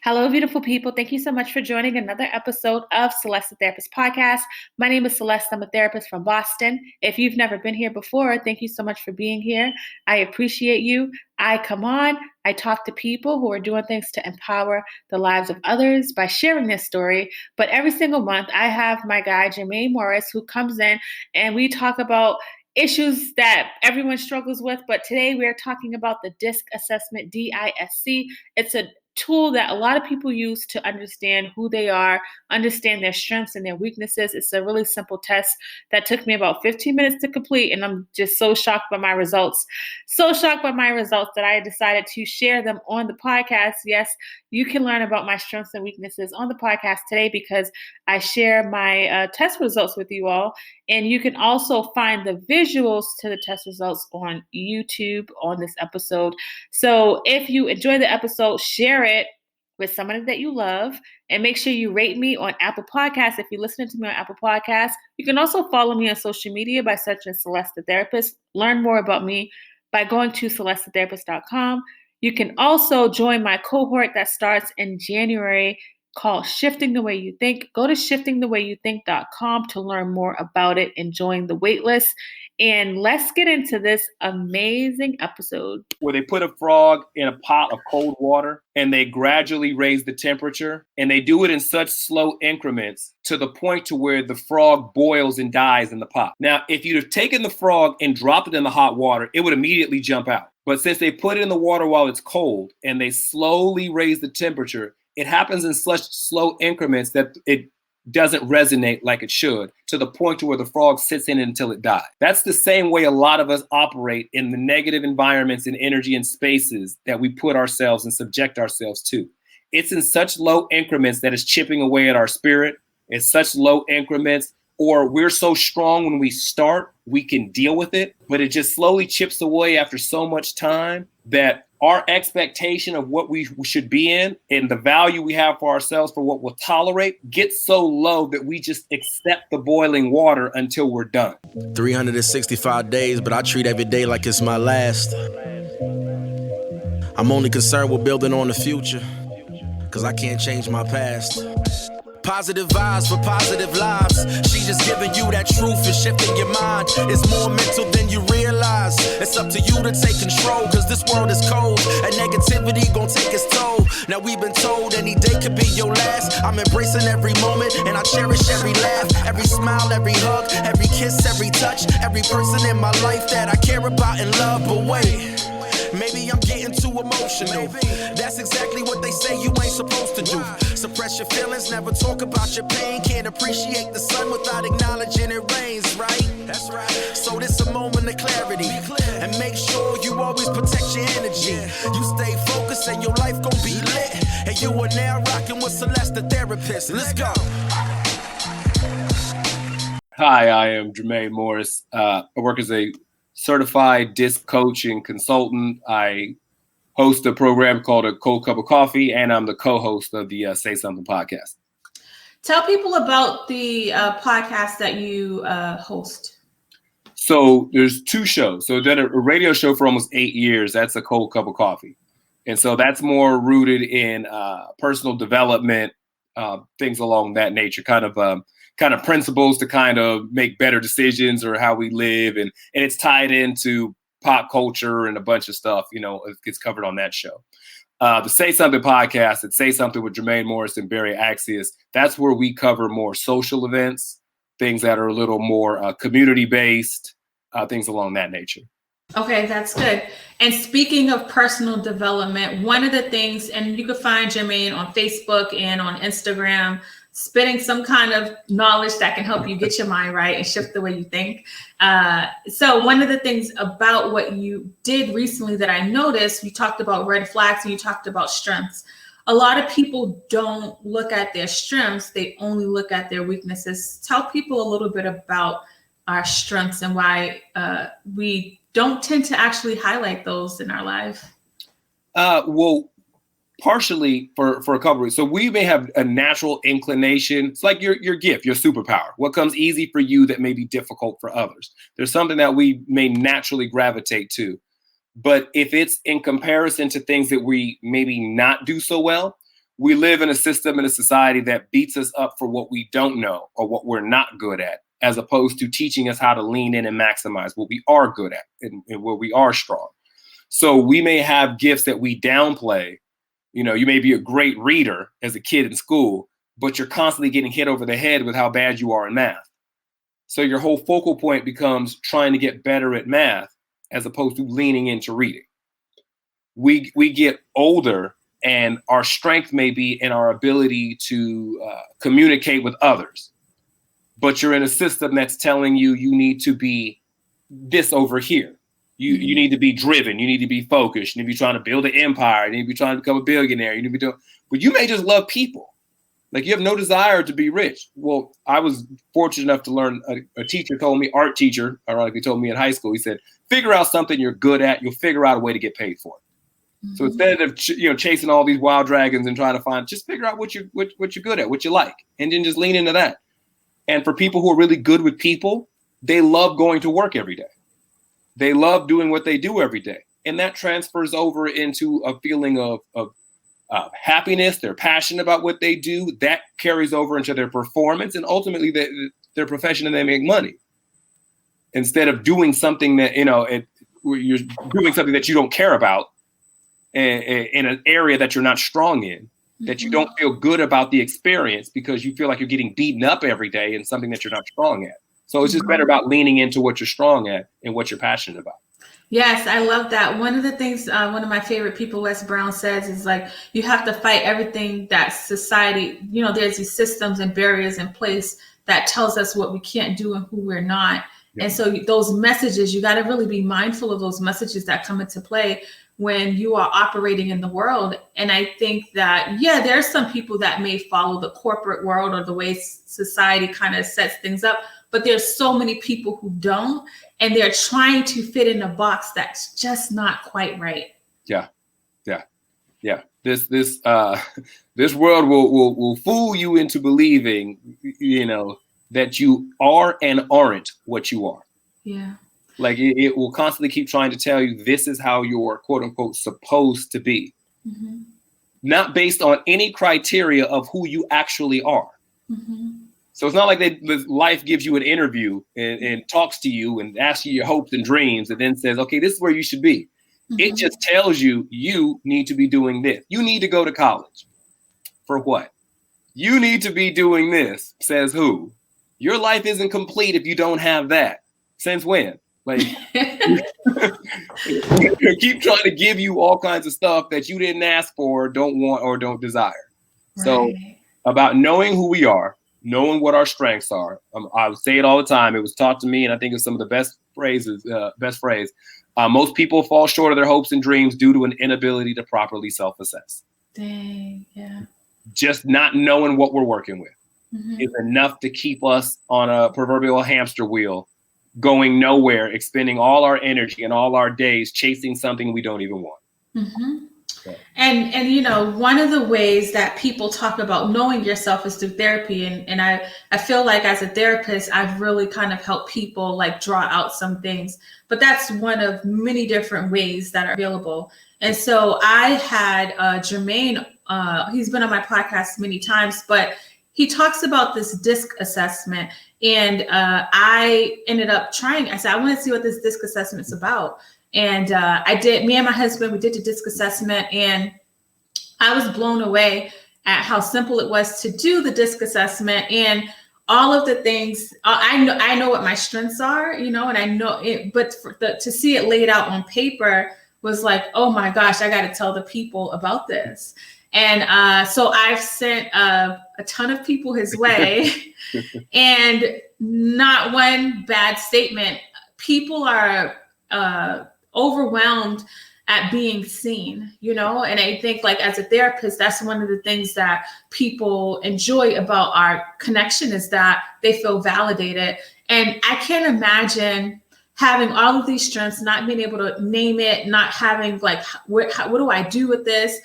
Hello, beautiful people. Thank you so much for joining another episode of Celeste the Therapist Podcast. My name is Celeste. I'm a therapist from Boston. If you've never been here before, thank you so much for being here. I appreciate you. I come on, I talk to people who are doing things to empower the lives of others by sharing their story. But every single month, I have my guy, Jermaine Morris, who comes in and we talk about issues that everyone struggles with. But today we're talking about the DISC assessment, D.I.S.C. It's a tool that a lot of people use to understand who they are, understand their strengths and their weaknesses. It's a really simple test that took me about 15 minutes to complete, and I'm just so shocked by my results. So shocked by my results that I decided to share them on the podcast. Yes, you can learn about my strengths and weaknesses on the podcast today because I share my test results with you all. And you can also find the visuals to the test results on YouTube on this episode. So if you enjoy the episode, share it with somebody that you love, and make sure you rate me on Apple Podcasts. If you're listening to me on Apple Podcasts, you can also follow me on social media by searching Celeste the Therapist. Learn more about me by going to celestetherapist.com. You can also join my cohort that starts in January called Shifting the Way You Think. Go to shiftingthewayouthink.com to learn more about it and join the waitlist. And let's get into this amazing episode. Where they put a frog in a pot of cold water and they gradually raise the temperature, and they do it in such slow increments to the point to where the frog boils and dies in the pot. Now, if you'd have taken the frog and dropped it in the hot water, it would immediately jump out. But since they put it in the water while it's cold and they slowly raise the temperature, it happens in such slow increments that it doesn't resonate like it should, to the point to where the frog sits in it until it dies. That's the same way a lot of us operate in the negative environments and energy and spaces that we put ourselves and subject ourselves to. It's in such low increments that it's chipping away at our spirit. It's such low increments, or we're so strong when we start, we can deal with it, but it just slowly chips away after so much time that our expectation of what we should be in and the value we have for ourselves for what we'll tolerate gets so low that we just accept the boiling water until we're done. 365 days, but I treat every day like it's my last. I'm only concerned with building on the future, cause I can't change my past. Positive vibes for positive lives. She just giving you that truth and shifting your mind. It's more mental than you realize. It's up to you to take control, cause this world is cold and negativity gon' take its toll. Now we've been told any day could be your last. I'm embracing every moment and I cherish every laugh, every smile, every hug, every kiss, every touch, every person in my life that I care about and love. But wait, maybe I'm getting too emotional. That's exactly what they say you ain't supposed to do. Suppress your feelings, never talk about your pain. Can't appreciate the sun without acknowledging it rains, right? That's right. So this a moment of clarity. And make sure you always protect your energy. You stay focused and your life gon' be lit. And you are now rocking with Celeste the Therapist. Let's go. Hi, I am Jermaine Morris. I work as a certified DISC coach and consultant. I host a program called A Cold Cup of Coffee, and I'm the co-host of the Say Something podcast. Tell people about the podcast that you host. So there's two shows. So I did a radio show for almost 8 years. That's A Cold Cup of Coffee. And so that's more rooted in personal development, things along that nature, kind of principles to kind of make better decisions or how we live. And it's tied into pop culture and a bunch of stuff, it gets covered on that show. The Say Something podcast, it's Say Something with Jermaine Morris and Barry Axius. That's where we cover more social events, things that are a little more community-based, things along that nature. Okay, that's good. And speaking of personal development, one of the things, and you can find Jermaine on Facebook and on Instagram, spitting some kind of knowledge that can help you get your mind right and shift the way you think. So one of the things about what you did recently that I noticed, you talked about red flags and you talked about strengths. A lot of people don't look at their strengths. They only look at their weaknesses. Tell people a little bit about our strengths and why we don't tend to actually highlight those in our life. Well, partially for a couple of reasons. So we may have a natural inclination. It's like your gift, your superpower. What comes easy for you that may be difficult for others. There's something that we may naturally gravitate to. But if it's in comparison to things that we maybe not do so well, we live in a system and a society that beats us up for what we don't know or what we're not good at, as opposed to teaching us how to lean in and maximize what we are good at and where we are strong. So we may have gifts that we downplay. You know, you may be a great reader as a kid in school, but you're constantly getting hit over the head with how bad you are in math. So your whole focal point becomes trying to get better at math as opposed to leaning into reading. We get older, and our strength may be in our ability to communicate with others. But you're in a system that's telling you you need to be this over here. You need to be driven. You need to be focused. You need to be trying to build an empire. You need to be trying to become a billionaire. You need to be doing, but you may just love people. Like, you have no desire to be rich. Well, I was fortunate enough to learn, a teacher told me, art teacher, ironically told me in high school, he said, figure out something you're good at. You'll figure out a way to get paid for it. Mm-hmm. So instead of chasing all these wild dragons and trying to find, just figure out what you're good at, what you like, and then just lean into that. And for people who are really good with people, they love going to work every day. They love doing what they do every day. And that transfers over into a feeling of happiness. They're passionate about what they do. That carries over into their performance and ultimately their profession, and they make money. Instead of doing something that, you're doing something that you don't care about in an area that you're not strong in, that you don't feel good about the experience because you feel like you're getting beaten up every day in something that you're not strong at. So it's just better about leaning into what you're strong at and what you're passionate about. Yes, I love that. One of the things, one of my favorite people, Les Brown, says is like, you have to fight everything that society, there's these systems and barriers in place that tells us what we can't do and who we're not. Yeah. And so those messages, you got to really be mindful of those messages that come into play when you are operating in the world. And I think that, there are some people that may follow the corporate world or the way society kind of sets things up, but there's so many people who don't, and they're trying to fit in a box that's just not quite right. Yeah. This world will fool you into believing, that you are and aren't what you are. Yeah. Like it will constantly keep trying to tell you this is how you're quote unquote supposed to be, not based on any criteria of who you actually are. So it's not like life gives you an interview and talks to you and asks you your hopes and dreams and then says, okay, this is where you should be. It just tells you need to be doing this. You need to go to college. For what? You need to be doing this. Says who? Your life isn't complete if you don't have that. Since when? Like, keep trying to give you all kinds of stuff that you didn't ask for, don't want, or don't desire. Right. So about knowing who we are, knowing what our strengths are. I would say it all the time. It was taught to me, and I think it's some of the best phrase. Most people fall short of their hopes and dreams due to an inability to properly self-assess. Dang, yeah. Just not knowing what we're working with is enough to keep us on a proverbial hamster wheel, going nowhere, expending all our energy and all our days chasing something we don't even want. Okay. And one of the ways that people talk about knowing yourself is through therapy. And I feel like as a therapist, I've really kind of helped people like draw out some things, but that's one of many different ways that are available. And so I had Jermaine, he's been on my podcast many times, but he talks about this DISC assessment. And I ended up trying, I said, I want to see what this DISC assessment is about. And I did, me and my husband, we did the DISC assessment, and I was blown away at how simple it was to do the DISC assessment and all of the things. I know what my strengths are, and I know it, but to see it laid out on paper was like, oh my gosh, I got to tell the people about this. And so I've sent a ton of people his way and not one bad statement. People are overwhelmed at being seen, and I think like as a therapist, that's one of the things that people enjoy about our connection is that they feel validated. And I can't imagine having all of these strengths, not being able to name it, not having like, what do I do with this,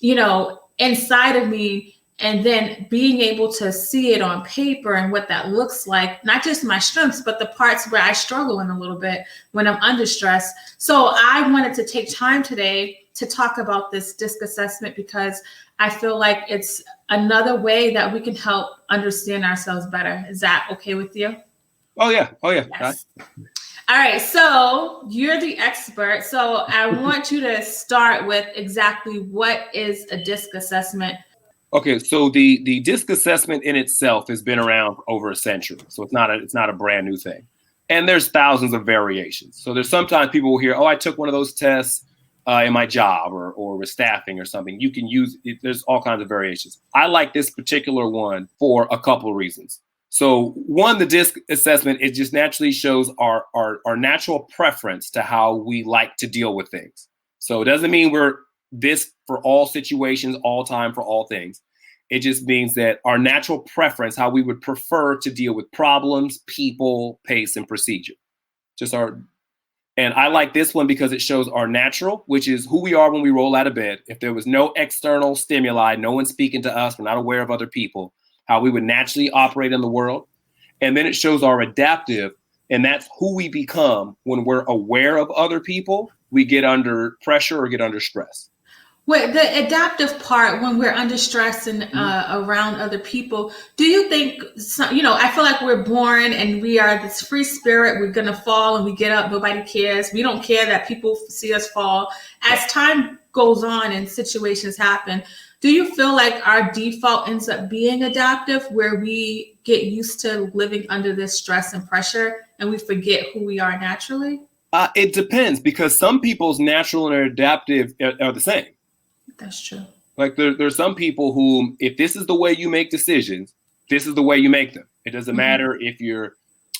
inside of me, and then being able to see it on paper and what that looks like, not just my strengths, but the parts where I struggle in a little bit when I'm under stress. So I wanted to take time today to talk about this DISC assessment because I feel like it's another way that we can help understand ourselves better. Is that okay with you? Oh yeah. Yes. All right, so you're the expert. So I want you to start with exactly what is a DISC assessment. Okay, so the DISC assessment in itself has been around for over a century, so it's not a brand new thing, and there's thousands of variations. So there's sometimes people will hear, oh, I took one of those tests in my job or with staffing or something. You can use it. There's all kinds of variations. I like this particular one for a couple of reasons. So one, the DISC assessment, it just naturally shows our natural preference to how we like to deal with things. So it doesn't mean we're this for all situations, all time, for all things. It just means that our natural preference, how we would prefer to deal with problems, people, pace, and procedure. And I like this one because it shows our natural, which is who we are when we roll out of bed. If there was no external stimuli, no one speaking to us, we're not aware of other people, how we would naturally operate in the world. And then it shows our adaptive, and that's who we become when we're aware of other people, we get under pressure or get under stress. Well, the adaptive part, when we're under stress and around other people, do you think, I feel like we're born and we are this free spirit. We're going to fall and we get up. Nobody cares. We don't care that people see us fall. As time goes on and situations happen, do you feel like our default ends up being adaptive, where we get used to living under this stress and pressure and we forget who we are naturally? It depends, because some people's natural and adaptive are the same. That's true. Like there's some people who, if this is the way you make decisions, this is the way you make them. It doesn't matter if you're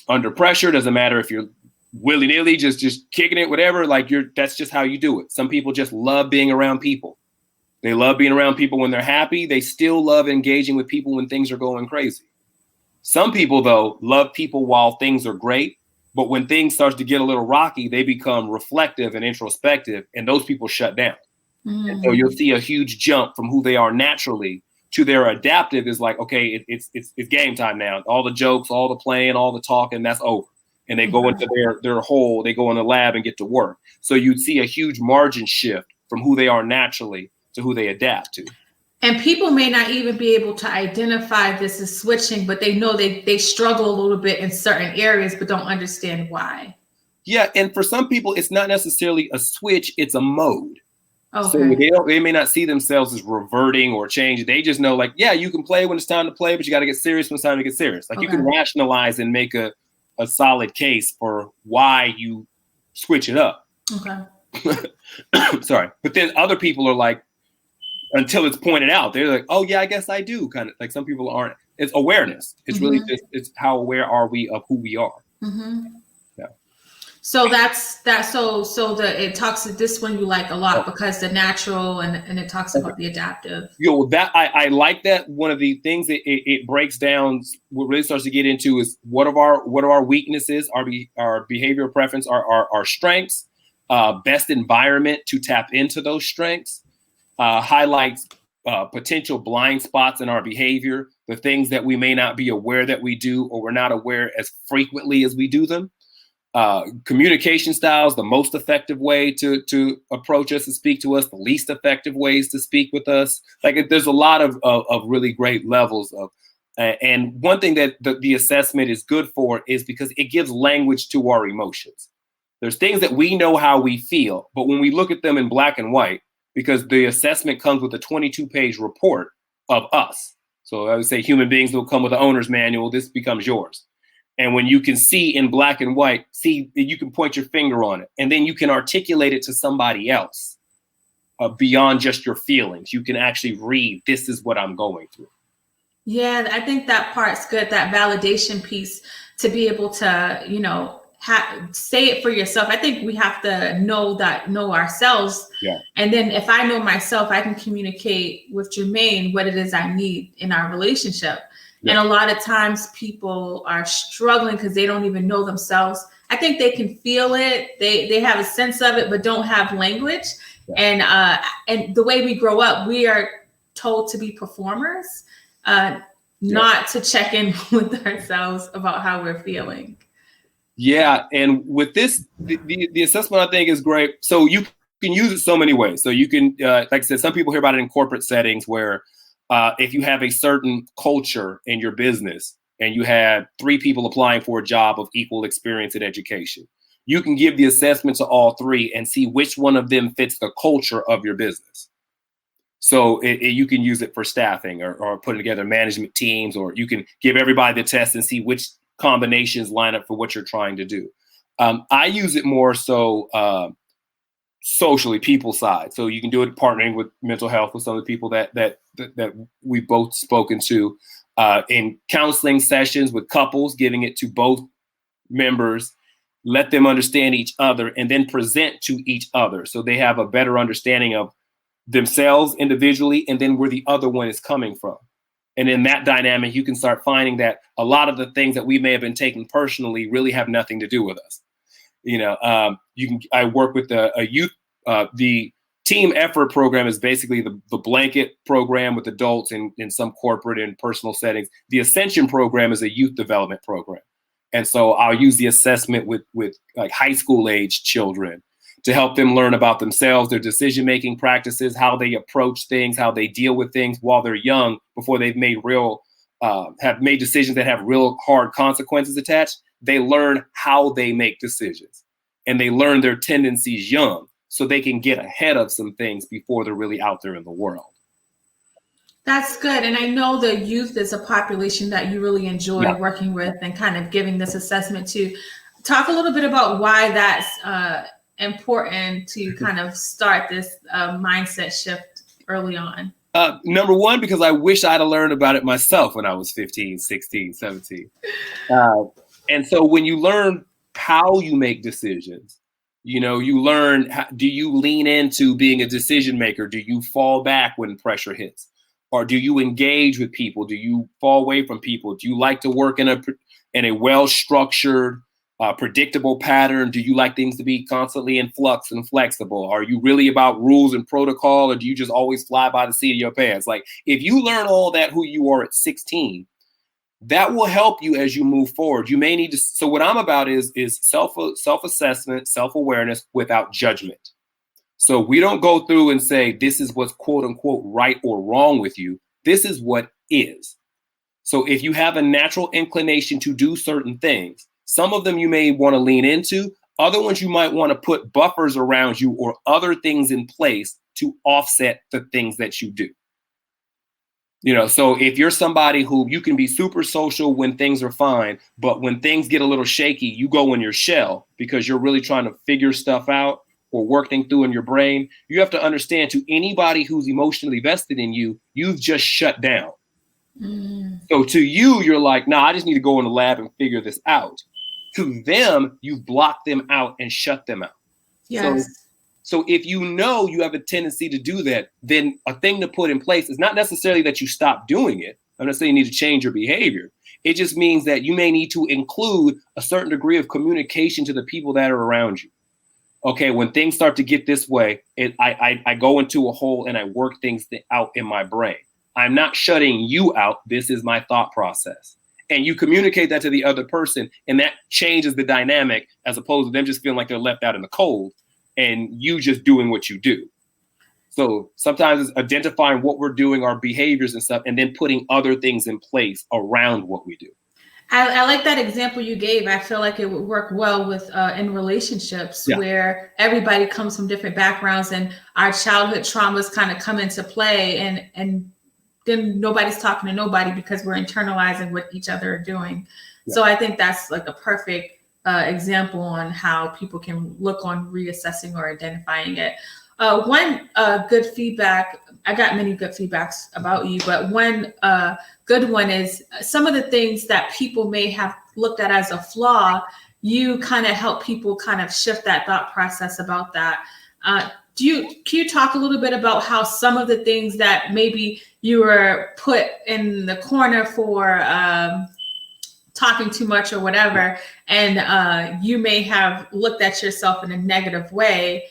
under pressure. Doesn't matter if you're willy-nilly, just kicking it, whatever. Like that's just how you do it. Some people just love being around people. They love being around people when they're happy. They still love engaging with people when things are going crazy. Some people, though, love people while things are great. But when things start to get a little rocky, they become reflective and introspective, and those people shut down. And so you'll see a huge jump from who they are naturally to their adaptive is like, okay, it's game time now. All the jokes, all the playing, all the talking, that's over. And they go into their hole, they go in the lab and get to work. So you'd see a huge margin shift from who they are naturally to who they adapt to. And people may not even be able to identify this as switching, but they know they struggle a little bit in certain areas, but don't understand why. Yeah, and for some people, it's not necessarily a switch, it's a mode. Okay. So they may not see themselves as reverting or changing. They just know, like, yeah, you can play when it's time to play, but you got to get serious when it's time to get serious. Like you can rationalize and make a solid case for why you switch it up. Okay. Sorry. But then other people are like, until it's pointed out, they're like, oh yeah, I guess I do. Kind of like some people aren't. It's awareness. It's really just, it's how aware are we of who we are. Yeah. So that's that. So it talks to this one you like a lot because the natural and it talks about the adaptive. That I like that. One of the things that it breaks down, what really starts to get into is what are our weaknesses, our behavioral preference, our strengths, best environment to tap into those strengths. Highlights potential blind spots in our behavior, the things that we may not be aware that we do, or we're not aware as frequently as we do them. Communication styles, the most effective way to approach us and speak to us, the least effective ways to speak with us. Like there's a lot of really great levels of, and one thing that the assessment is good for is because it gives language to our emotions. There's things that we know how we feel, but when we look at them in black and white, because the assessment comes with a 22-page report of us. So I would say human beings will come with an owner's manual. This becomes yours. And when you can see in black and white, you can point your finger on it, and then you can articulate it to somebody else beyond just your feelings. You can actually read, this is what I'm going through. Yeah, I think that part's good, that validation piece, to be able to, say it for yourself. I think we have to know ourselves. Yeah. And then if I know myself, I can communicate with Jermaine what it is I need in our relationship. Yeah. And a lot of times people are struggling because they don't even know themselves. I think they can feel it. They have a sense of it, but don't have language. Yeah. And the way we grow up, we are told to be performers, not to check in with ourselves about how we're feeling. Yeah, and with this, the assessment I think is great. So you can use it so many ways. So you can, like I said, some people hear about it in corporate settings where if you have a certain culture in your business and you have 3 people applying for a job of equal experience and education, you can give the assessment to all 3 and see which one of them fits the culture of your business. So you can use it for staffing or putting together management teams, or you can give everybody the test and see which combinations line up for what you're trying to do. I use it more so socially, people side. So you can do it partnering with mental health with some of the people that we've both spoken to in counseling sessions with couples, giving it to both members, let them understand each other, and then present to each other so they have a better understanding of themselves individually and then where the other one is coming from. And in that dynamic, you can start finding that a lot of the things that we may have been taking personally really have nothing to do with us. I work with a youth, the team effort program is basically the blanket program with adults in some corporate and personal settings. The Ascension program is a youth development program. And so I'll use the assessment with like high school age children to help them learn about themselves, their decision-making practices, how they approach things, how they deal with things while they're young before they've made have made decisions that have real hard consequences attached. They learn how they make decisions and they learn their tendencies young so they can get ahead of some things before they're really out there in the world. That's good. And I know the youth is a population that you really enjoy working with and kind of giving this assessment to. Talk a little bit about why that's important to kind of start this mindset shift early on. Number one, because I wish I'd have learned about it myself when I was 15, 16, 17. And so when you learn how you make decisions, you learn, do you lean into being a decision maker? Do you fall back when pressure hits? Or do you engage with people? Do you fall away from people? Do you like to work in a well-structured, predictable pattern? Do you like things to be constantly in flux and flexible? Are you really about rules and protocol, or do you just always fly by the seat of your pants? Like, if you learn all that, who you are at 16, that will help you as you move forward. You may need to. So what I'm about is self-assessment, self-awareness without judgment. So we don't go through and say, this is what's quote unquote right or wrong with you. This is what is. So if you have a natural inclination to do certain things, some of them you may want to lean into, other ones you might want to put buffers around you or other things in place to offset the things that you do. So if you're somebody who you can be super social when things are fine, but when things get a little shaky, you go in your shell because you're really trying to figure stuff out or work things through in your brain. You have to understand, to anybody who's emotionally vested in you, you've just shut down. So to you, you're like, nah, I just need to go in the lab and figure this out. To them, you've blocked them out and shut them out. Yes. So if you know you have a tendency to do that, then a thing to put in place is not necessarily that you stop doing it. I'm not saying you need to change your behavior. It just means that you may need to include a certain degree of communication to the people that are around you. Okay, when things start to get this way, I go into a hole and I work things out in my brain. I'm not shutting you out. This is my thought process. And you communicate that to the other person, and that changes the dynamic as opposed to them just feeling like they're left out in the cold and you just doing what you do. So sometimes it's identifying what we're doing, our behaviors and stuff, and then putting other things in place around what we do. I like that example you gave. I feel like it would work well with in relationships where everybody comes from different backgrounds and our childhood traumas kind of come into play, and then nobody's talking to nobody because we're internalizing what each other are doing. Yeah. So I think that's like a perfect example on how people can look on reassessing or identifying it. One good feedback, I got many good feedbacks about you, but one good one is some of the things that people may have looked at as a flaw, you kind of help people kind of shift that thought process about that. Can you talk a little bit about how some of the things that maybe you were put in the corner for talking too much or whatever, and you may have looked at yourself in a negative way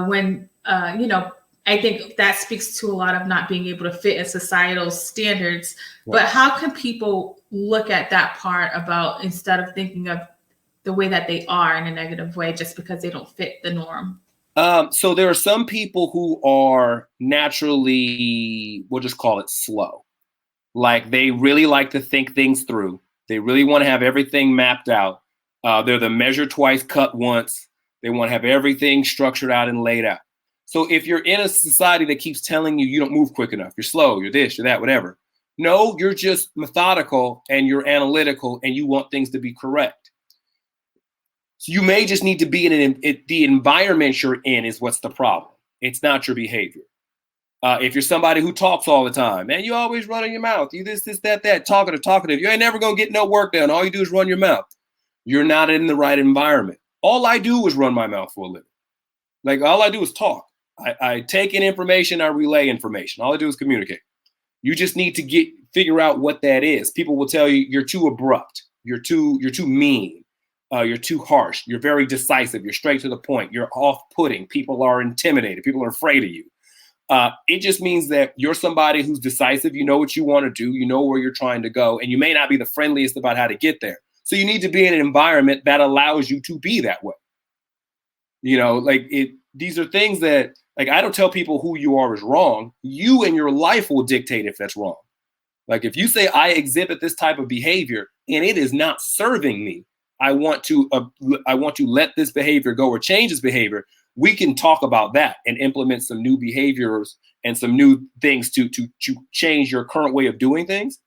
when I think that speaks to a lot of not being able to fit in societal standards. Right. But how can people look at that part about, instead of thinking of the way that they are in a negative way just because they don't fit the norm? So there are some people who are naturally, we'll just call it slow. Like they really like to think things through. They really want to have everything mapped out. They're the measure twice, cut once. They want to have everything structured out and laid out. So if you're in a society that keeps telling you don't move quick enough, you're slow, you're this, you're that, whatever. No, you're just methodical and you're analytical and you want things to be correct. So you may just need to be the environment you're in is what's the problem. It's not your behavior. If you're somebody who talks all the time, man, you always running your mouth. You this, that, talkative. You ain't never going to get no work done. All you do is run your mouth. You're not in the right environment. All I do is run my mouth for a living. Like all I do is talk. I take in information, I relay information. All I do is communicate. You just need to figure out what that is. People will tell you you're too abrupt. You're too mean. You're too harsh. You're very decisive. You're straight to the point. You're off-putting. People are intimidated. People are afraid of you. It just means that you're somebody who's decisive. You know what you want to do. You know where you're trying to go. And you may not be the friendliest about how to get there. So you need to be in an environment that allows you to be that way. You know, like these are things that, like, I don't tell people who you are is wrong. You and your life will dictate if that's wrong. Like if you say I exhibit this type of behavior and it is not serving me, I want to let this behavior go or change this behavior. We can talk about that and implement some new behaviors and some new things to change your current way of doing things.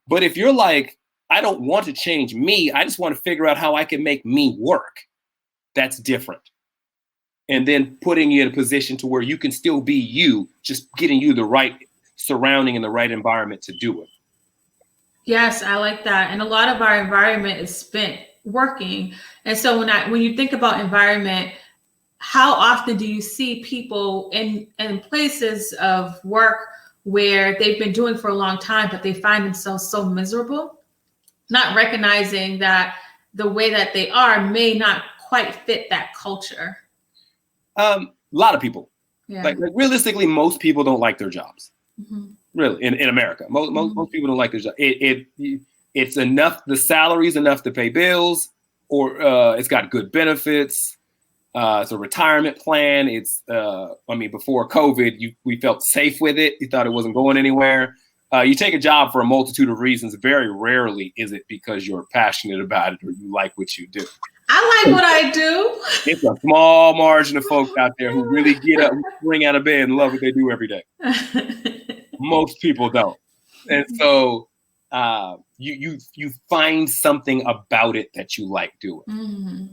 But if you're like, I don't want to change me, I just want to figure out how I can make me work, that's different. And then putting you in a position to where you can still be you, just getting you the right surrounding and the right environment to do it. Yes, I like that. And a lot of our environment is spent working. And so when you think about environment, how often do you see people in places of work where they've been doing for a long time, but they find themselves so miserable, not recognizing that the way that they are may not quite fit that culture? A lot of people. Yeah. Like realistically, most people don't like their jobs. Mm-hmm. Really, in America, most people don't like their job. It's enough. The salary's enough to pay bills, or it's got good benefits. It's a retirement plan. It's, before COVID, we felt safe with it. You thought it wasn't going anywhere. You take a job for a multitude of reasons. Very rarely is it because you're passionate about it or you like what you do. I like what I do. It's a small margin of folks out there who really get up, spring out of bed and love what they do every day. Most people don't. And so you find something about it that you like doing. Mm-hmm.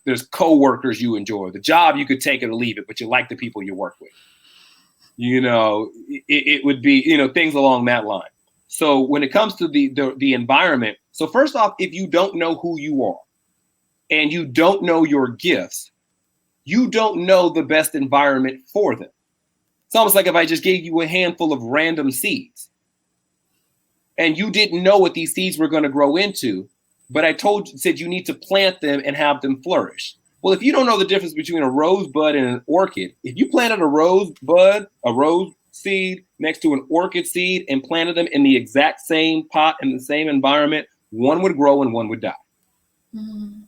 There's coworkers you enjoy. The job, you could take it or leave it, but you like the people you work with. You know, it would be, things along that line. So when it comes to the environment, so first off, if you don't know who you are and you don't know your gifts, you don't know the best environment for them. It's almost like if I just gave you a handful of random seeds and you didn't know what these seeds were going to grow into, but I said you need to plant them and have them flourish. Well, if you don't know the difference between a rosebud and an orchid, if you planted a rosebud, a rose seed next to an orchid seed and planted them in the exact same pot in the same environment, one would grow and one would die. Mm-hmm.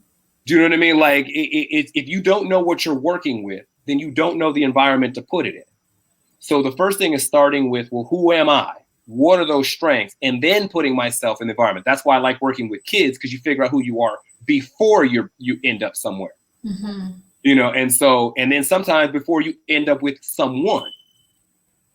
Do you know what I mean? Like if you don't know what you're working with, then you don't know the environment to put it in. So the first thing is starting with, well, who am I? What are those strengths? And then putting myself in the environment. That's why I like working with kids, because you figure out who you are before you end up somewhere. Mm-hmm. And then sometimes before you end up with someone,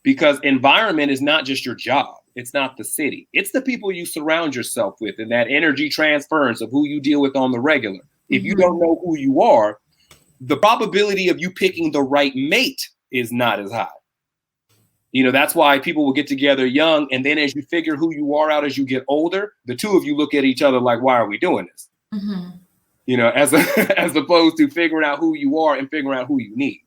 because environment is not just your job. It's not the city. It's the people you surround yourself with and that energy transference of who you deal with on the regular. Mm-hmm. If you don't know who you are, the probability of you picking the right mate is not as high. That's why people will get together young. And then as you figure who you are out as you get older, the two of you look at each other like, why are we doing this? Mm-hmm. As opposed to figuring out who you are and figuring out who you need.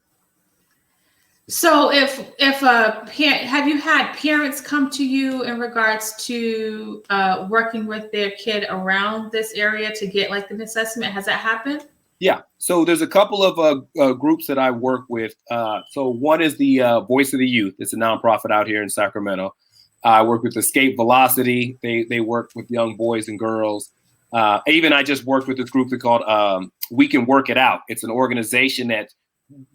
So have you had parents come to you in regards to working with their kid around this area to get like an assessment? Has that happened? Yeah. So there's a couple of groups that I work with. So one is the Voice of the Youth. It's a nonprofit out here in Sacramento. I work with Escape Velocity. They work with young boys and girls. I just worked with this group called We Can Work It Out. It's an organization that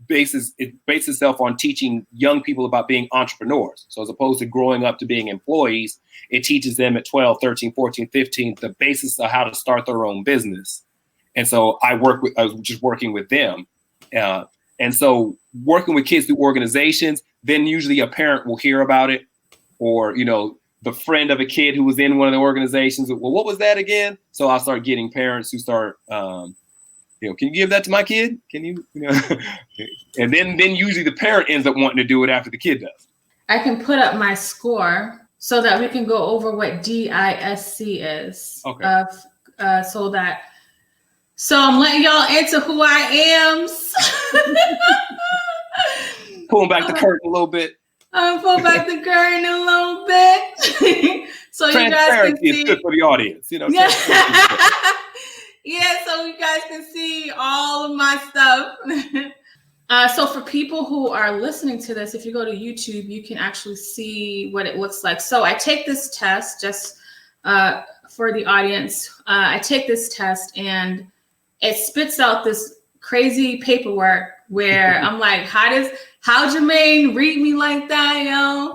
bases itself on teaching young people about being entrepreneurs. So as opposed to growing up to being employees, it teaches them at 12, 13, 14, 15, the basis of how to start their own business. And so I was just working with them. And so working with kids through organizations, then usually a parent will hear about it, or, you know, the friend of a kid who was in one of the organizations. Well, what was that again? So I'll start getting parents who start, you know, can you give that to my kid? Can you, and then usually the parent ends up wanting to do it after the kid does. I can put up my score so that we can go over what D.I.S.C is. Okay. So I'm letting y'all into who I am. Pulling back the curtain a little bit. I'm pulling back the curtain a little bit. So you guys can see. Is good for the audience, you know. Yeah. Yeah, so you guys can see all of my stuff. So for people who are listening to this, if you go to YouTube, you can actually see what it looks like. So I take this test just for the audience. I take this test and it spits out this crazy paperwork where I'm like, how Jermaine read me like that, yo?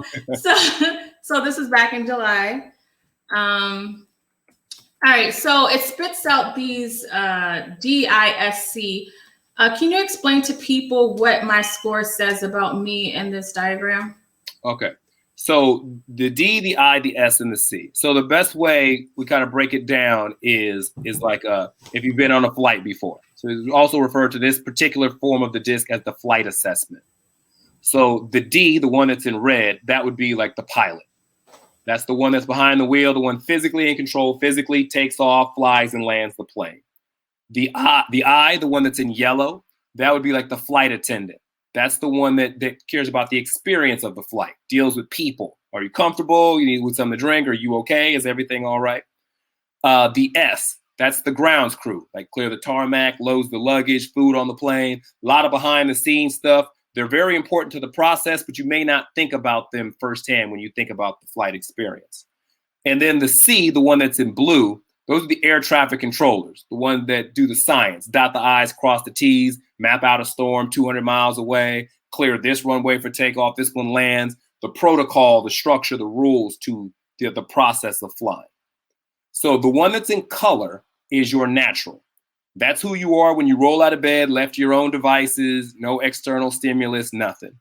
So this is back in July. All right, so it spits out these D.I.S.C. Can you explain to people what my score says about me in this diagram? Okay, so the D, the I, the S, and the C. So the best way we kind of break it down is like if you've been on a flight before. So it's also referred to this particular form of the DISC as the flight assessment. So the D, the one that's in red, that would be like the pilot. That's the one that's behind the wheel, the one physically in control, physically takes off, flies, and lands the plane. The I, the one that's in yellow, that would be like the flight attendant. That's the one that cares about the experience of the flight, deals with people. Are you comfortable? You need something to drink? Are you okay? Is everything all right? The S, that's the grounds crew, like clear the tarmac, loads the luggage, food on the plane, a lot of behind the scenes stuff. They're very important to the process, but you may not think about them firsthand when you think about the flight experience. And then the C, the one that's in blue, those are the air traffic controllers, the ones that do the science, dot the I's, cross the T's, map out a storm 200 miles away, clear this runway for takeoff, this one lands, the protocol, the structure, the rules to the process of flying. So the one that's in color is your natural. That's who you are when you roll out of bed, left to your own devices, no external stimulus, nothing.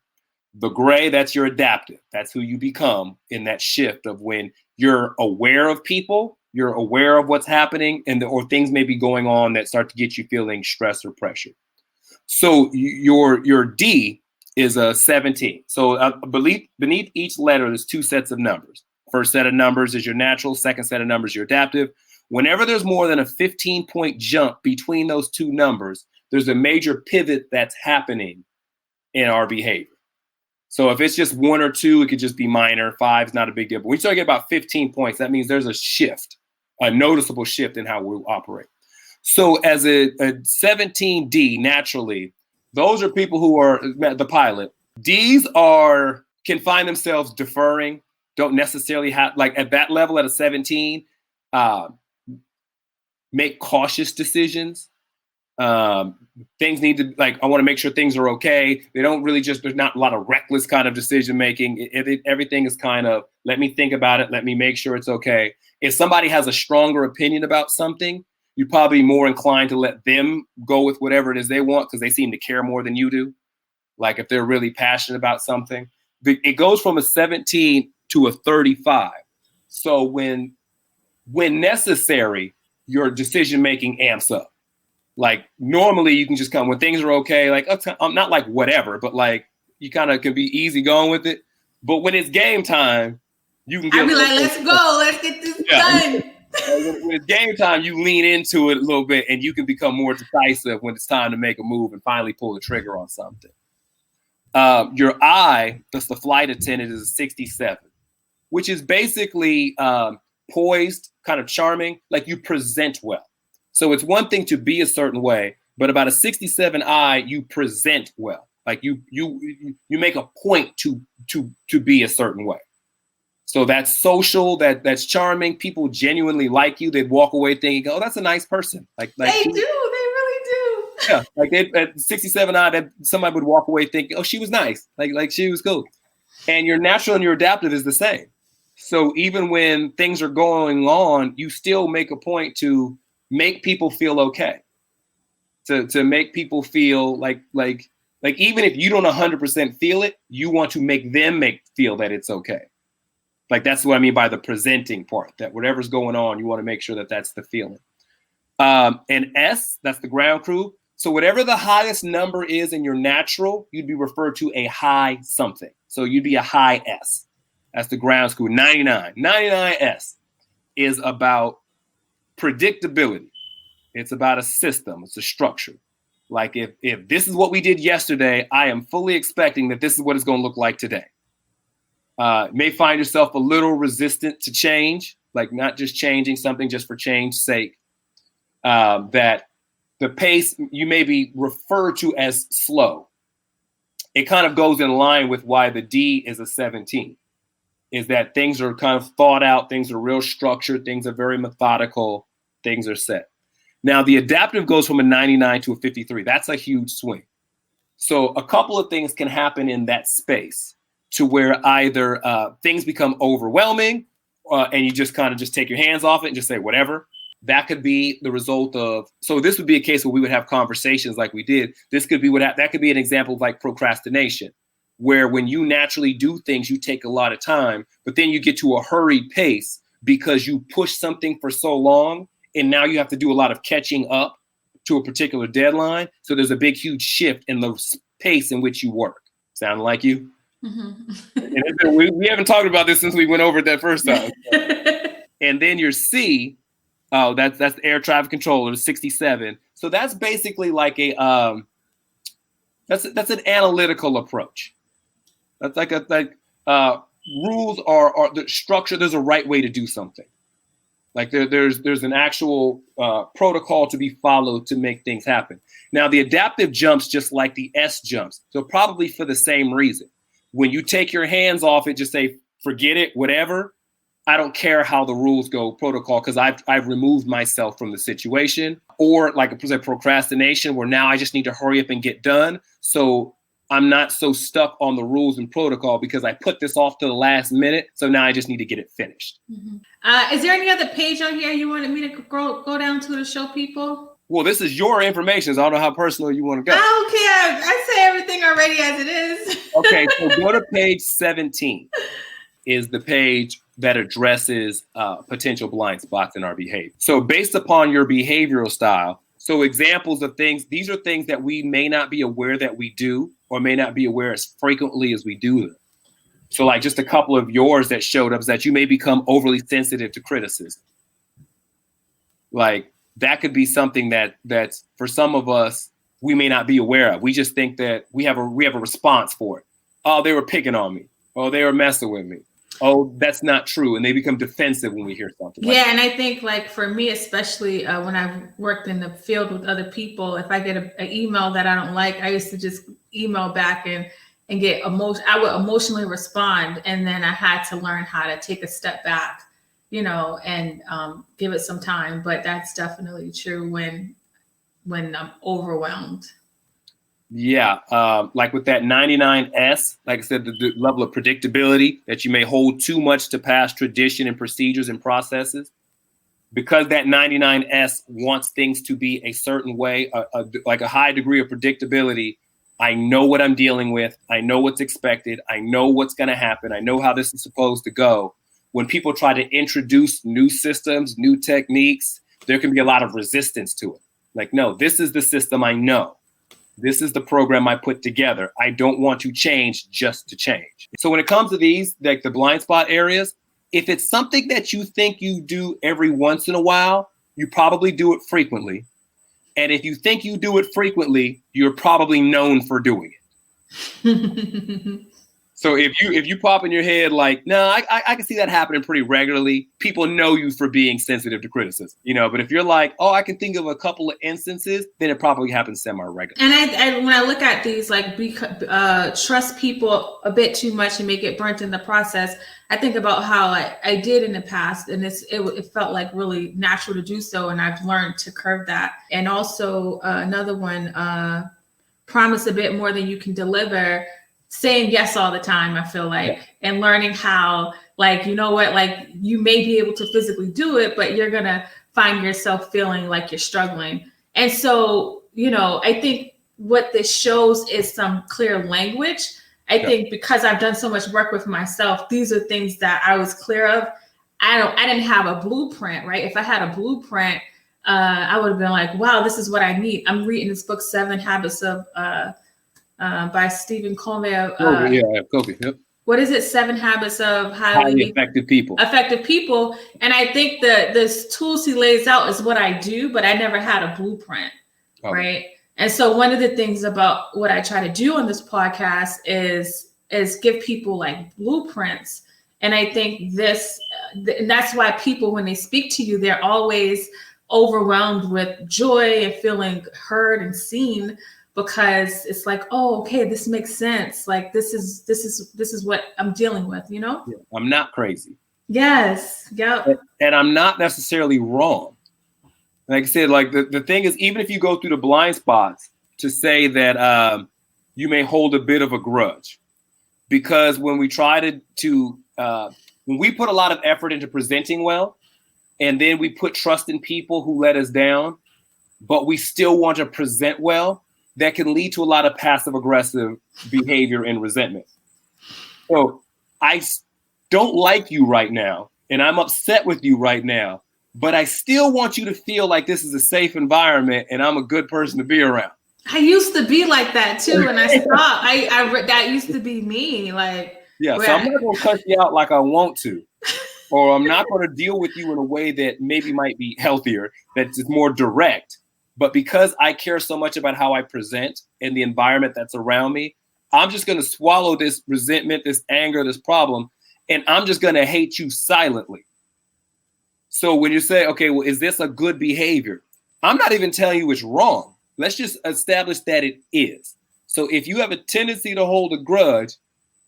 The gray, that's your adaptive. That's who you become in that shift of when you're aware of people, you're aware of what's happening, or things may be going on that start to get you feeling stress or pressure. So your D is a 17. So beneath each letter, there's two sets of numbers. First set of numbers is your natural, second set of numbers, your adaptive. Whenever there's more than a 15-point jump between those two numbers, there's a major pivot that's happening in our behavior. So if it's just 1 or 2, it could just be minor. 5 is not a big deal. But when you start getting about 15 points, that means there's a shift, a noticeable shift in how we operate. So as a 17D, naturally, those are people who are the pilot. Ds can find themselves deferring, don't necessarily have, like at that level at a 17, make cautious decisions. Things need to, like, I want to make sure things are okay. They don't really there's not a lot of reckless kind of decision making. Everything is kind of, let me think about it. Let me make sure it's okay. If somebody has a stronger opinion about something, you're probably more inclined to let them go with whatever it is they want because they seem to care more than you do. Like if they're really passionate about something, it goes from a 17 to a 35. So when necessary, your decision-making amps up. Like normally you can just come when things are okay, like I'm not like whatever, but like you kind of can be easy going with it. But when it's game time, you can get, I'd be like, let's go, let's get this done. When it's game time, you lean into it a little bit and you can become more decisive when it's time to make a move and finally pull the trigger on something. Your I, that's the flight attendant, is a 67, which is basically poised, kind of charming, like you present well. So it's one thing to be a certain way, but about a 67 I, you present well. Like you make a point to be a certain way. So that's social, that's charming. People genuinely like you. They'd walk away thinking, oh, that's a nice person. Like they do, they really Yeah, like at 67 odd, that somebody would walk away thinking, oh, she was nice, like she was cool. And your natural and your adaptive is the same. So even when things are going on, you still make a point to make people feel okay. To make people feel like even if you don't 100% feel it, you want to make them feel that it's okay. Like that's what I mean by the presenting part, that whatever's going on, you want to make sure that that's the feeling. And S, that's the ground crew. So whatever the highest number is in your natural, you'd be referred to a high something. So you'd be a high S. That's the ground crew. 99. 99S is about predictability. It's about a system. It's a structure. Like if this is what we did yesterday, I am fully expecting that this is what it's going to look like today. May find yourself a little resistant to change, like not just changing something just for change's sake. That the pace you may be referred to as slow. It kind of goes in line with why the D is a 17, is that things are kind of thought out, things are real structured, things are very methodical, things are set. Now the adaptive goes from a 99 to a 53. That's a huge swing. So a couple of things can happen in that space to where either things become overwhelming and you just kind of just take your hands off it and just say whatever. That could be the result of, so this would be a case where we would have conversations like we did. This could be that could be an example of like procrastination, where when you naturally do things, you take a lot of time, but then you get to a hurried pace because you push something for so long. And now you have to do a lot of catching up to a particular deadline. So there's a big, huge shift in the pace in which you work. Sound like you? Mm-hmm. And we haven't talked about this since we went over it that first time. And then your C, oh, that's the air traffic controller, 67. So that's basically like that's an analytical approach. That's like rules are the structure. There's a right way to do something. Like there's an actual protocol to be followed to make things happen. Now the adaptive jumps just like the S jumps. So probably for the same reason. When you take your hands off it, just say, forget it, whatever. I don't care how the rules go protocol because I've removed myself from the situation. Or like a procrastination where now I just need to hurry up and get done. So I'm not so stuck on the rules and protocol because I put this off to the last minute. So now I just need to get it finished. Mm-hmm. Is there any other page on here you wanted me to go down to show people? Well, this is your information, so I don't know how personal you want to go. I don't care. I say everything already as it is. Okay, so go to page 17 is the page that addresses potential blind spots in our behavior. So based upon your behavioral style, so examples of things, these are things that we may not be aware that we do or may not be aware as frequently as we do them. So like just a couple of yours that showed up is that you may become overly sensitive to criticism. Like that could be something that's for some of us, we may not be aware of. We just think that we have a response for it. Oh, they were picking on me. Oh, they were messing with me. Oh, that's not true. And they become defensive when we hear something. Yeah. And I think like for me, especially when I've worked in the field with other people, if I get an email that I don't like, I used to just email back and get I would emotionally respond. And then I had to learn how to take a step back, and give it some time. But that's definitely true when I'm overwhelmed. Yeah, like with that 99S, like I said, the level of predictability that you may hold too much to past tradition and procedures and processes. Because that 99S wants things to be a certain way, like a high degree of predictability. I know what I'm dealing with. I know what's expected. I know what's going to happen. I know how this is supposed to go. When people try to introduce new systems, new techniques, there can be a lot of resistance to it. Like, no, this is the system I know. This is the program I put together. I don't want to change just to change. So when it comes to these, like the blind spot areas, if it's something that you think you do every once in a while, you probably do it frequently. And if you think you do it frequently, you're probably known for doing it. So if you pop in your head like, no, I can see that happening pretty regularly. People know you for being sensitive to criticism, But if you're like, oh, I can think of a couple of instances, then it probably happens semi-regularly. And when I look at these, like, trust people a bit too much and may get burnt in the process, I think about how I did in the past, and it felt like really natural to do so, and I've learned to curb that. And also another one, promise a bit more than you can deliver. Saying yes all the time, I feel like, and learning how, like, you know what, like, you may be able to physically do it, but you're going to find yourself feeling like you're struggling. And so, I think what this shows is some clear language. I think because I've done so much work with myself, these are things that I was clear of. I didn't have a blueprint, right? If I had a blueprint, I would have been like, wow, this is what I need. I'm reading this book, 7 Habits of by Stephen Covey. Covey. Yep. What is it? 7 Habits of Highly Effective People. Effective people. And I think the tools he lays out is what I do, but I never had a blueprint, right? And so one of the things about what I try to do on this podcast is give people like blueprints. And I think and that's why people, when they speak to you, they're always overwhelmed with joy and feeling heard and seen. Because it's like, oh, okay, this makes sense. Like this is what I'm dealing with, Yeah, I'm not crazy. Yes. Yep. And I'm not necessarily wrong. Like I said, like the thing is, even if you go through the blind spots, to say that you may hold a bit of a grudge, because when we try to when we put a lot of effort into presenting well, and then we put trust in people who let us down, but we still want to present well, that can lead to a lot of passive aggressive behavior and resentment. So I don't like you right now, and I'm upset with you right now, but I still want you to feel like this is a safe environment and I'm a good person to be around. I used to be like that too, and I stopped. That used to be me. Like, so I'm not going to cut you out like I want to, or I'm not going to deal with you in a way that maybe might be healthier, that's more direct. But because I care so much about how I present and the environment that's around me, I'm just going to swallow this resentment, this anger, this problem, and I'm just going to hate you silently. So when you say, okay, well, is this a good behavior? I'm not even telling you it's wrong. Let's just establish that it is. So if you have a tendency to hold a grudge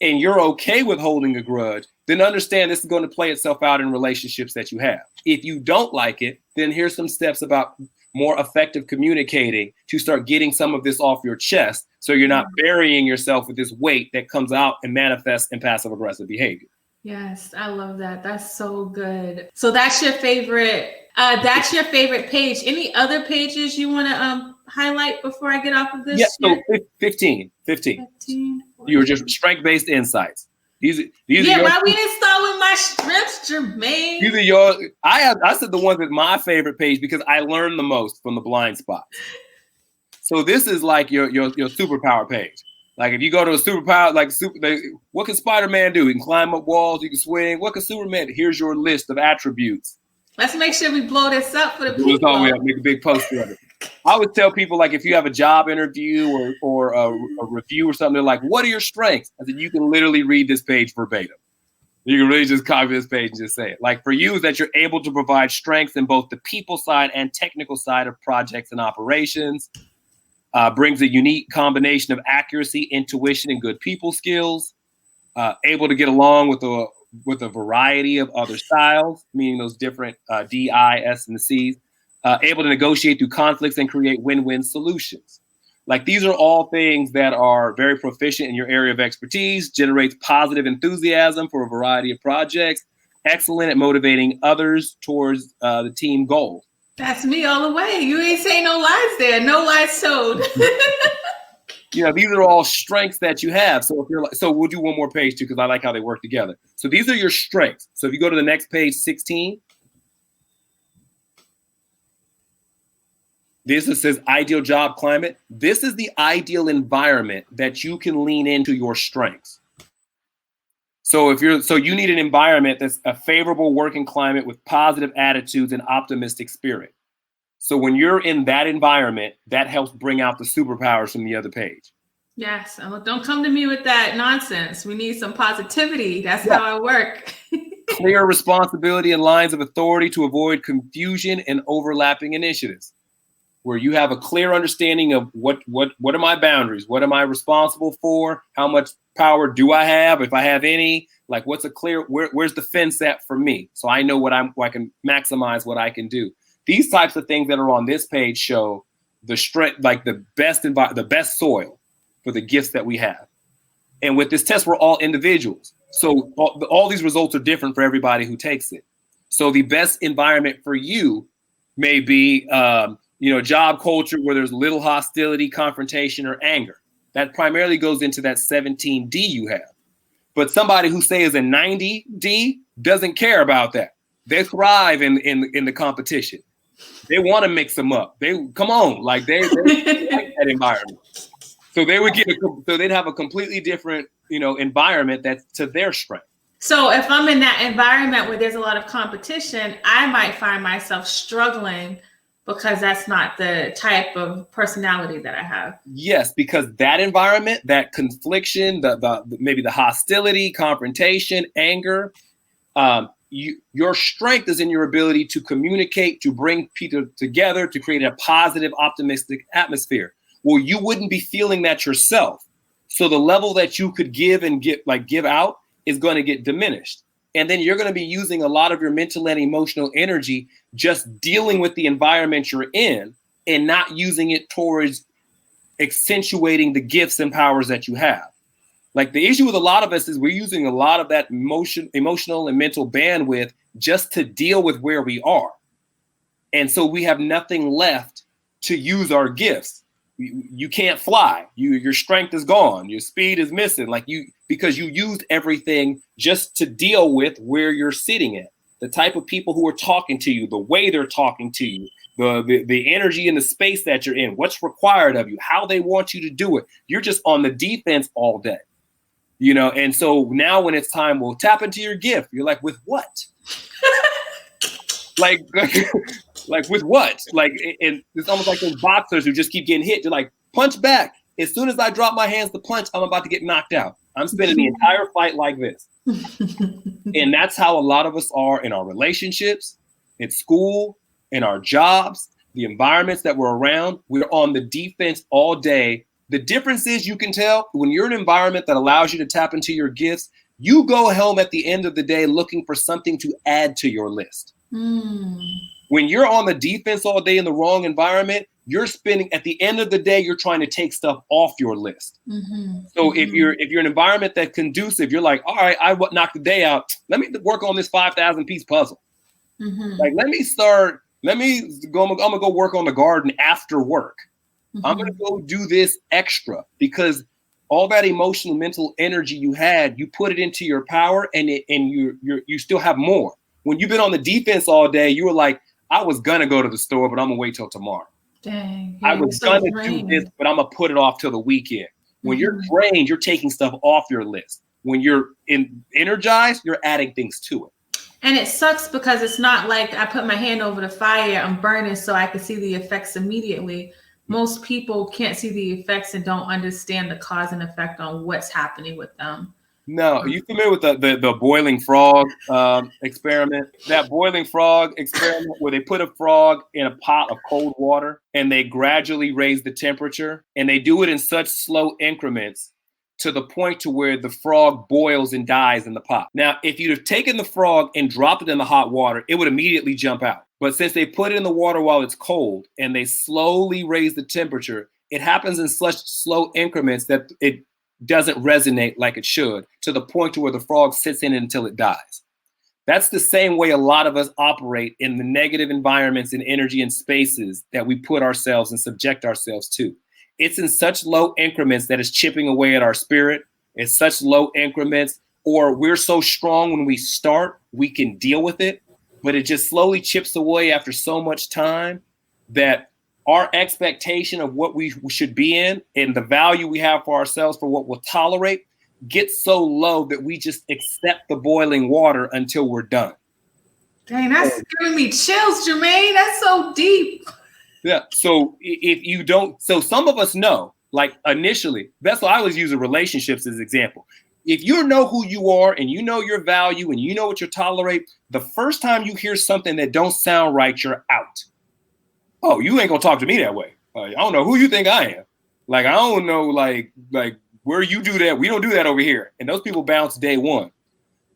and you're okay with holding a grudge, then understand this is going to play itself out in relationships that you have. If you don't like it, then here's some steps about more effective communicating to start getting some of this off your chest, so you're not burying yourself with this weight that comes out and manifests in passive aggressive behavior. Yes, I love that. That's so good. So that's your favorite. That's your favorite page. Any other pages you want to highlight before I get off of this? Yes, so 15. You were just strength-based insights. These are why we didn't start with my strengths, Jermaine? These are yours. I said the ones with my favorite page because I learned the most from the blind spots. So this is like your superpower page. Like if you go to a superpower, what can Spider-Man do? He can climb up walls. He can swing. What can Superman do? Here's your list of attributes. Let's make sure we blow this up for the people. Make a big poster of it. I would tell people, like, if you have a job interview or a review or something, they're like, what are your strengths? I said, you can literally read this page verbatim. You can really just copy this page and just say it. Like for you, is that you're able to provide strength in both the people side and technical side of projects and operations, brings a unique combination of accuracy, intuition, and good people skills, able to get along with a variety of other styles, meaning those different D.I.S. and the C's, able to negotiate through conflicts and create win-win solutions. Like these are all things that are very proficient in your area of expertise, generates positive enthusiasm for a variety of projects, excellent at motivating others towards the team goals. That's me all the way. You ain't saying no lies there. No lies told. These are all strengths that you have. So so we'll do one more page too, because I like how they work together. So these are your strengths. So if you go to the next page, 16, this says ideal job climate. This is the ideal environment that you can lean into your strengths. So you need an environment that's a favorable working climate with positive attitudes and optimistic spirit. So when you're in that environment, that helps bring out the superpowers from the other page. Yes. Oh, don't come to me with that nonsense. We need some positivity. That's how I work. Clear responsibility and lines of authority to avoid confusion and overlapping initiatives, where you have a clear understanding of what are my boundaries? What am I responsible for? How much power do I have, if I have any? Like, what's a clear, where's the fence at for me? So I know I can maximize what I can do. These types of things that are on this page show the strength, like the best soil for the gifts that we have. And with this test, we're all individuals. So all these results are different for everybody who takes it. So the best environment for you may be, job culture where there's little hostility, confrontation, or anger. That primarily goes into that 17D you have. But somebody who say is a 90D doesn't care about that. They thrive in the competition. They want to mix them up. They like that environment. So they'd have a completely different, environment that's to their strength. So if I'm in that environment where there's a lot of competition, I might find myself struggling because that's not the type of personality that I have. Yes, because that environment, that confliction, maybe the hostility, confrontation, anger, your strength is in your ability to communicate, to bring people together, to create a positive, optimistic atmosphere. Well, you wouldn't be feeling that yourself. So the level that you could give out is going to get diminished. And then you're going to be using a lot of your mental and emotional energy just dealing with the environment you're in and not using it towards accentuating the gifts and powers that you have. Like, the issue with a lot of us is we're using a lot of that emotional and mental bandwidth just to deal with where we are. And so we have nothing left to use our gifts. You can't fly. Your strength is gone. Your speed is missing. Because you used everything just to deal with where you're sitting at. The type of people who are talking to you, the way they're talking to you, the energy in the space that you're in, what's required of you, how they want you to do it. You're just on the defense all day. And so now when it's time, we'll tap into your gift. You're like, with what? like with what? And it's almost like those boxers who just keep getting hit. You're like, punch back. As soon as I drop my hands to punch, I'm about to get knocked out. I'm spending the entire fight like this. And that's how a lot of us are in our relationships, in school, in our jobs, the environments that we're around. We're on the defense all day. The difference is, you can tell when you're in an environment that allows you to tap into your gifts, you go home at the end of the day looking for something to add to your list. When you're on the defense all day in the wrong environment, you're spending, at the end of the day, you're trying to take stuff off your list. So if you're in an environment that's conducive, you're like, all right, I knocked the day out. Let me work on this 5,000 piece puzzle. I'm gonna go work on the garden after work. I'm going to go do this extra, because all that emotional, mental energy you had, you put it into your power, and you still have more. When you've been on the defense all day, you were like, I was going to go to the store, but I'm going to wait till tomorrow. Dang, I was going to do this, but I'm going to put it off till the weekend. When you're drained, you're taking stuff off your list. When you're energized, you're adding things to it. And it sucks because it's not like I put my hand over the fire, I'm burning so I can see the effects immediately. Most people can't see the effects and don't understand the cause and effect on what's happening with them. No, are you familiar with the boiling frog experiment? That boiling frog experiment where they put a frog in a pot of cold water and they gradually raise the temperature, and they do it in such slow increments to the point to where the frog boils and dies in the pot. Now, if you'd have taken the frog and dropped it in the hot water, it would immediately jump out. But since they put it in the water while it's cold and they slowly raise the temperature, it happens in such slow increments that it doesn't resonate like it should, to the point to where the frog sits in it until it dies. That's the same way a lot of us operate in the negative environments and energy and spaces that we put ourselves and subject ourselves to. It's in such low increments that it's chipping away at our spirit. It's such low increments, or we're so strong when we start, we can deal with it. But it just slowly chips away after so much time that our expectation of what we should be in and the value we have for ourselves for what we'll tolerate gets so low that we just accept the boiling water until we're done. Dang, that's giving me chills, Jermaine. That's so deep. Yeah. So if you don't, so some of us know, Like initially, that's why I always use relationships as an example. If you know who you are and you know your value and you know what you tolerate, the first time you hear something that don't sound right, you're out. Oh, you ain't gonna talk to me that way. I don't know who you think I am. Like, I don't know, like where you do that. We don't do that over here. And those people bounce day one.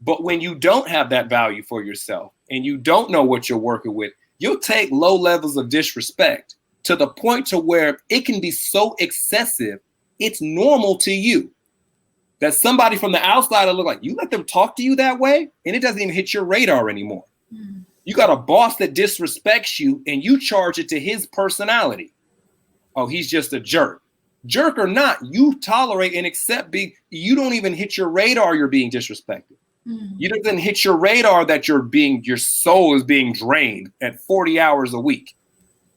But when you don't have that value for yourself and you don't know what you're working with, you'll take low levels of disrespect to the point to where it can be so excessive, it's normal to you. That somebody from the outside will look like, you let them talk to you that way, and it doesn't even hit your radar anymore. Mm. You got a boss that disrespects you, and you charge it to his personality. Oh, he's just a jerk. Jerk or not, you tolerate and accept you don't even hit your radar you're being disrespected. Mm. You doesn't hit your radar that your soul is being drained at 40 hours a week.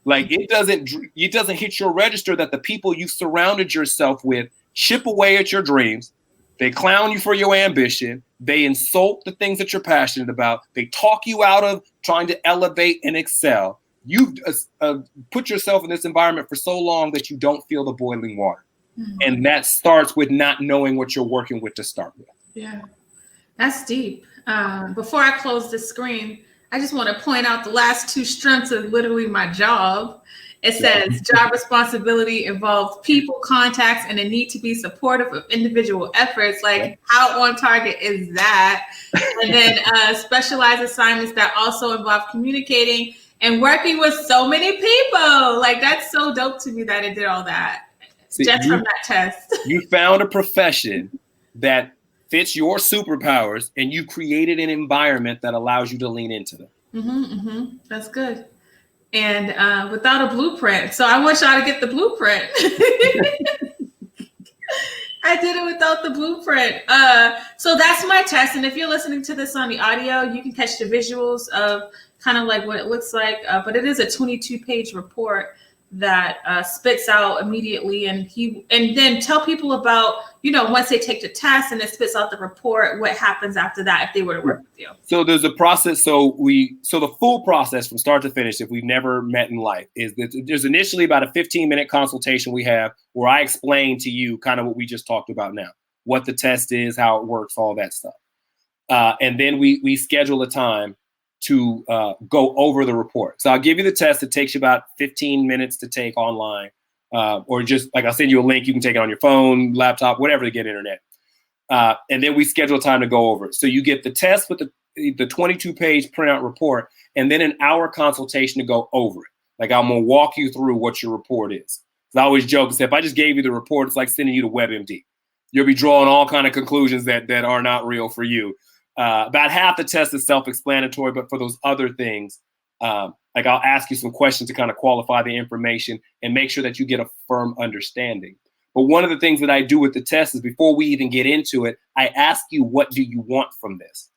Like it doesn't hit your register that the people you surrounded yourself with chip away at your dreams. They clown you for your ambition. They insult the things that you're passionate about. They talk you out of trying to elevate and excel. You've put yourself in this environment for so long that you don't feel the boiling water. Mm-hmm. And that starts with not knowing what you're working with to start with. Yeah, that's deep. Before I close the screen, I just want to point out the last two strengths of literally my job. It says job responsibility involves people, contacts, and a need to be supportive of individual efforts. Like how on target is that? And then specialized assignments that also involve communicating and working with so many people. Like that's so dope to me that it did all that. See, just from that test. You found a profession that fits your superpowers and you created an environment that allows you to lean into them. Mm-hmm, mm-hmm. That's good. And without a blueprint. So I want y'all to get the blueprint. I did it without the blueprint. So that's my test. And if you're listening to this on the audio, you can catch the visuals of kind of like what it looks like. But it is a 22-page report that spits out immediately. And then tell people about, once they take the test and it spits out the report, what happens after that if they were to work with you. So there's a process. So the full process from start to finish, if we've never met in life, is that there's initially about a 15-minute consultation we have where I explain to you kind of what we just talked about now, what the test is, how it works, all that stuff. And then we schedule a time to go over the report. So I'll give you the test. It takes you about 15 minutes to take online, or just like I'll send you a link. You can take it on your phone, laptop, whatever to get internet. And then we schedule time to go over it. So you get the test with the 22-page printout report, and then an hour consultation to go over it. Like I'm going to walk you through what your report is. I always joke and say, if I just gave you the report, it's like sending you to WebMD. You'll be drawing all kind of conclusions that are not real for you. About half the test is self-explanatory, but for those other things, like I'll ask you some questions to kind of qualify the information and make sure that you get a firm understanding. But one of the things that I do with the test is before we even get into it, I ask you, what do you want from this?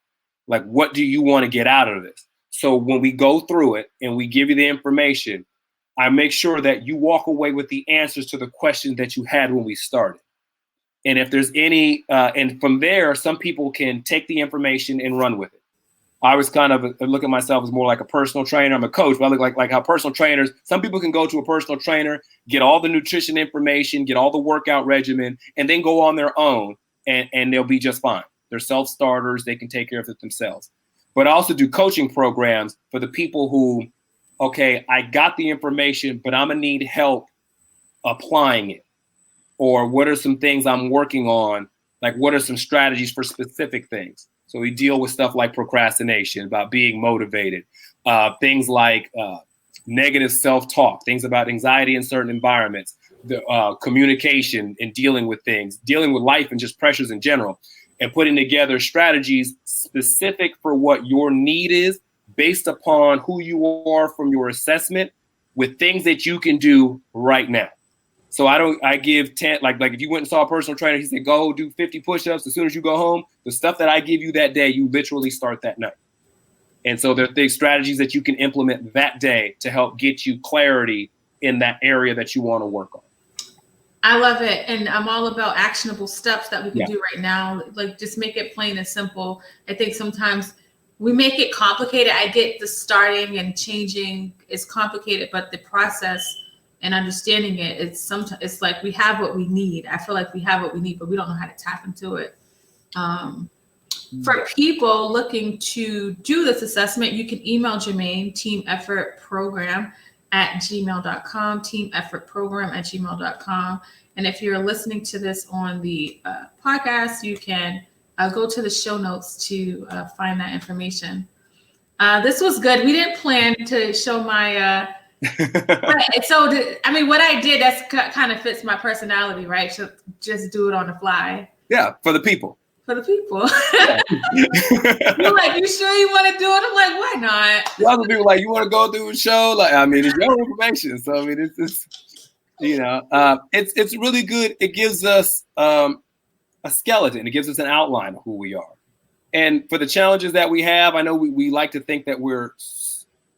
Like, what do you want to get out of this? So when we go through it and we give you the information, I make sure that you walk away with the answers to the questions that you had when we started. And if there's any, and from there, some people can take the information and run with it. I was kind of look at myself as more like a personal trainer. I'm a coach, but I look like how personal trainers, some people can go to a personal trainer, get all the nutrition information, get all the workout regimen, and then go on their own and they'll be just fine. They're self-starters. They can take care of it themselves. But I also do coaching programs for the people who, okay, I got the information, but I'm going to need help applying it. Or what are some things I'm working on? Like, what are some strategies for specific things? So we deal with stuff like procrastination, about being motivated, things like negative self-talk, things about anxiety in certain environments, the communication and dealing with things, dealing with life and just pressures in general, and putting together strategies specific for what your need is based upon who you are from your assessment with things that you can do right now. So I give 10, like if you went and saw a personal trainer, he said, go do 50 push-ups. As soon as you go home, the stuff that I give you that day, you literally start that night. And so there are strategies that you can implement that day to help get you clarity in that area that you want to work on. I love it. And I'm all about actionable steps that we can do right now. Like just make it plain and simple. I think sometimes we make it complicated. I get the starting and changing is complicated, but the process and understanding it, it's like we have what we need. I feel like we have what we need, but we don't know how to tap into it. For people looking to do this assessment, you can email Jermaine, teameffortprogram@gmail.com, teameffortprogram@gmail.com. And if you're listening to this on the podcast, you can go to the show notes to find that information. This was good. We didn't plan to show my... what I did, that's kind of fits my personality, right? So just do it on the fly. Yeah, for the people. For the people. You're like, you sure you want to do it? I'm like, why not? Other people like, you want to go through a show? Like, I mean, it's your information. So, I mean, it's just, it's really good. It gives us a skeleton. It gives us an outline of who we are. And for the challenges that we have, I know we like to think that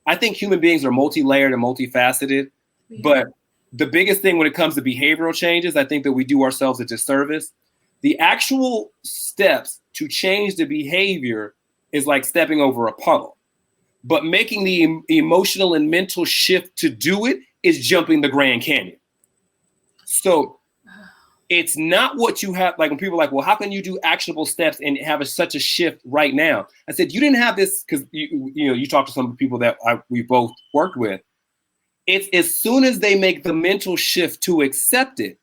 I think human beings are multi-layered and multifaceted. Yeah. But the biggest thing when it comes to behavioral changes, I think that we do ourselves a disservice. The actual steps to change the behavior is like stepping over a puddle. But making the emotional and mental shift to do it is jumping the Grand Canyon. So it's not what you have. Like when people are like, well, how can you do actionable steps and have such a shift right now? I said, you didn't have this because you talk to some people that we both worked with. It's as soon as they make the mental shift to accept it,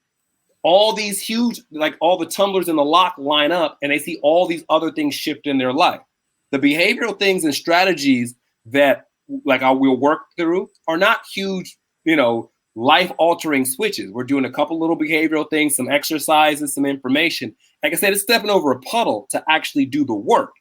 all these huge, like all the tumblers in the lock line up and they see all these other things shift in their life. The behavioral things and strategies that like we'll work through are not huge, life altering switches. We're doing a couple little behavioral things, some exercises, some information. Like I said, it's stepping over a puddle to actually do the work.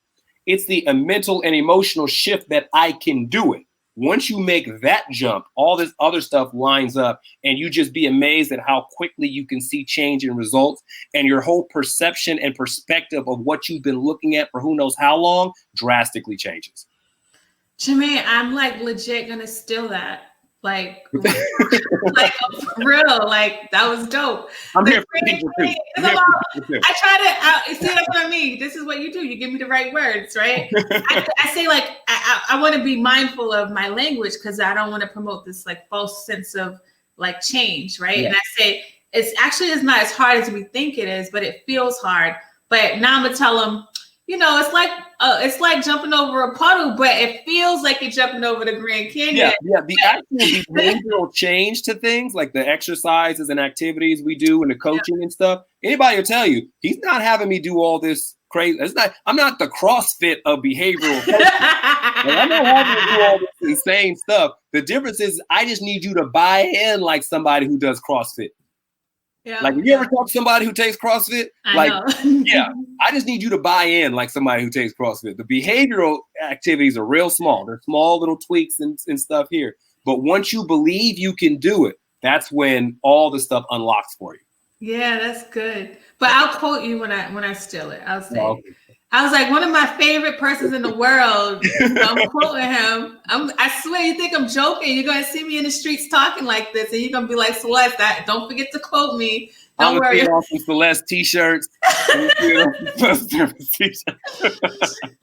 It's the mental and emotional shift that I can do it. Once you make that jump, all this other stuff lines up and you just be amazed at how quickly you can see change in results and your whole perception and perspective of what you've been looking at for who knows how long drastically changes. Jermaine, I'm like legit gonna steal that. Like for real, like that was dope. I'm here for people too. I try to see that's what I mean. This is what you do. You give me the right words, right? I say like I want to be mindful of my language because I don't want to promote this like false sense of like change, right? Yeah. And I say it's not as hard as we think it is, but it feels hard. But now I'm gonna tell them, it's like jumping over a puddle, but it feels like you're jumping over the Grand Canyon. Yeah. The actual behavioral change to things like the exercises and activities we do and the coaching and stuff. Anybody will tell you he's not having me do all this crazy. I'm not the CrossFit of behavioral coaching. I'm not having to do all this insane stuff. The difference is I just need you to buy in like somebody who does CrossFit. Yeah, like, you ever talk to somebody who takes CrossFit? I just need you to buy in like somebody who takes CrossFit. The behavioral activities are real small. They're small little tweaks and stuff here. But once you believe you can do it, that's when all the stuff unlocks for you. Yeah, that's good. But I'll quote you when I steal it. I'll say, I was like, one of my favorite persons in the world. I'm quoting him. I swear, you think I'm joking? You're gonna see me in the streets talking like this, and you're gonna be like, Celeste, don't forget to quote me. Don't worry. I'm off some Celeste t-shirts.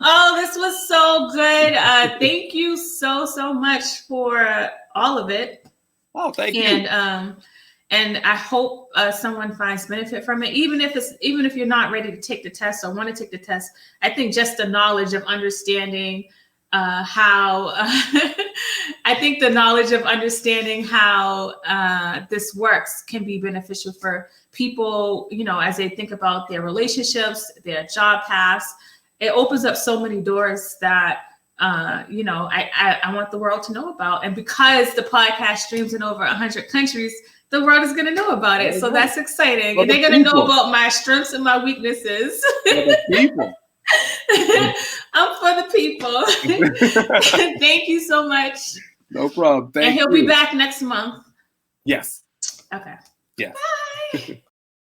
Oh, this was so good. Thank you so much for all of it. Oh, thank you. And I hope someone finds benefit from it, even if you're not ready to take the test or want to take the test. I think just the knowledge of understanding how this works can be beneficial for people, as they think about their relationships, their job paths. It opens up so many doors that I want the world to know about. And because the podcast streams in over 100 countries, the world is going to know about it. So that's exciting. And they're going to know about my strengths and my weaknesses. For the people. I'm for the people. Thank you so much. No problem. Thank you. And he'll be back next month. Yes. Okay. Yeah. Bye.